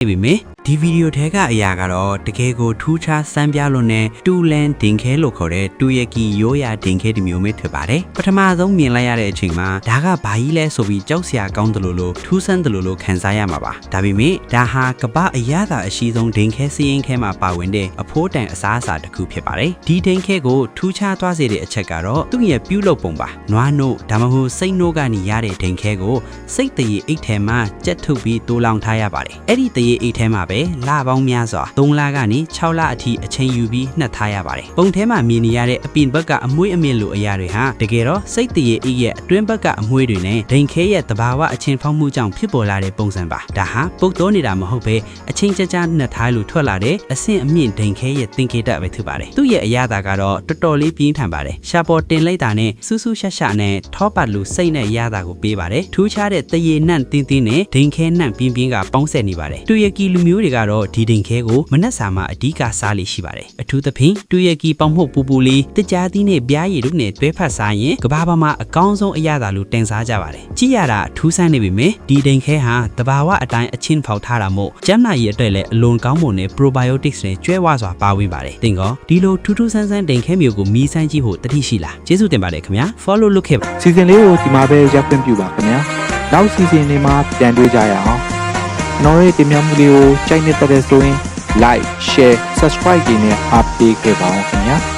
ပြီမေဒီဗီဒီယိုထဲကအရာကတော့တကယ်ကိုထူးခြားစမ်းပြလို့နဲ့တူလန်ဒင်ခဲလို့ခေါ်တဲ့တူရကီရိုးရာဒင်ခဲဒီမျိုးမျိုးဖြစ်ပါတယ်ပထမဆုံးမြင်လိုက်ရတဲ့အချိန်မှာဒါကဘာကြီးလဲဆိုပြီးကြောက်စရာကောင်းတယ်လို့ထူးဆန်းတယ်လို့ခံစားရမှာပါဒါပေမဲ့ဒါဟာကပအရသာအရှိဆုံးဒင်ခဲစီးရင်ခဲမှာပါဝင်တဲ့အဖိုးတန်အစားအစာတစ်ခုဖြစ်ပါတယ်ဒီဒင်ခဲကိုထူးခြားသွားစေတဲ့အချက်ကတော့သူ့ရဲ့ပြုလုပ်ပုံပါနွားနို့ဒါမှမဟုတ်စိတ်နို့ကနေရတဲ့ဒင်ခဲကိုစိတ်တရေအိတ်ထဲမှာကြက်ထုတ်ပြီးတိုးလောင်ထားရပါတယ်အဲ့ဒီတရေအိတ်ထဲမှာပဲလပေါင်းများစွာ3လကနေ6လအထိအချိန်ယူပြီးနှက်ထားရပါတယ်ပုံထဲမှာမြင်နေရတဲ့အပြင်ဘက်ကအမွှေးအမြင့်လိုအရာတွေဟာတကယ်တော့စိတ်တရေအိတ်ရဲ့အတွင်းဘက်ကအမွှေးတွေနဲ့ဒိန်ခဲရဲ့တဘာဝအချင်းဖောက်မှုကြောင့်ဖြစ်ပေါ်လာတဲ့ပုံစံပါဒါဟာပုတ်တော်နေတာမဟုတ်ပဲအချင်းကြကြနှက်ထားလို့ထွက်လာတဲ့အဆင့်အမြင့်ဒိန်ခဲရဲ့သင်္ကေတပဲဖြစ်ပါတယ်သူ့ရဲ့အရာသာကတော့တော်တော်လေးပြင်းထန်ပါတယ်ရှာပေါ်တင်လိုက်တာနဲ့စူးစူးရှက်ရှက်နဲ့ထောပတ်လူစိတ်နဲ့အရာသာကိုပေးပါတယ်ထူးခြားတဲ့တရေနှံ့တင်းတင်းနဲ့ဒိန်ခဲနှံ့ပြင်းပြင်းကပေါင်းဆက်နေပါတယ်တူရကီလူမျိုးတွေကတော့ဒီဒိန်ခဲကိုမနက်စာမှာအဓိကစားလေရှိပါတယ်အထူးသဖြင့်တူရကီပေါင်မှုတ်ပူပူလေးတကြားသီးနဲ့ပြားရည်တို့နဲ့တွဲဖက်စားရင်ကဘာပေါ်မှာအကောင်းဆုံးအရာသာလို့တင်စားကြပါတယ်ကြည့်ရတာထူးဆန်းနေပြီမယ်ဒီဒိန်ခဲဟာတဘာဝအတိုင်းအချင်းဖောက်ထားတာမို့ကျန်းမာရေးအတွက်လည်းအလွန်ကောင်းမွန်တဲ့ probiotics နဲ့ကျွဲဝစွာပါဝင်ပါတယ်သင်ကောဒီလိုထူးထူးဆန်းဆန်းဒိန်ခဲမျိုးကိုမီးဆိုင်ကြည့်ဖို့တတိရှိလားကျေးဇူးတင်ပါတယ်ခင်ဗျာ follow လုပ်ခဲ့ပါစီစဉ်လေးကိုဒီမှာပဲရပ်ဖွင့်ပြပါခင်ဗျာနောက်စီစဉ်တွေမှာပြန်တွေ့ကြရအောင်ကျွန်တော်ရဲ့တင်ပြမှုလေးကိုကြိုက်နေတဲ့ဆိုရင် like share subscribe တွေနဲ့အားပေးခဲ့ပါအောင်ခင်ဗျာ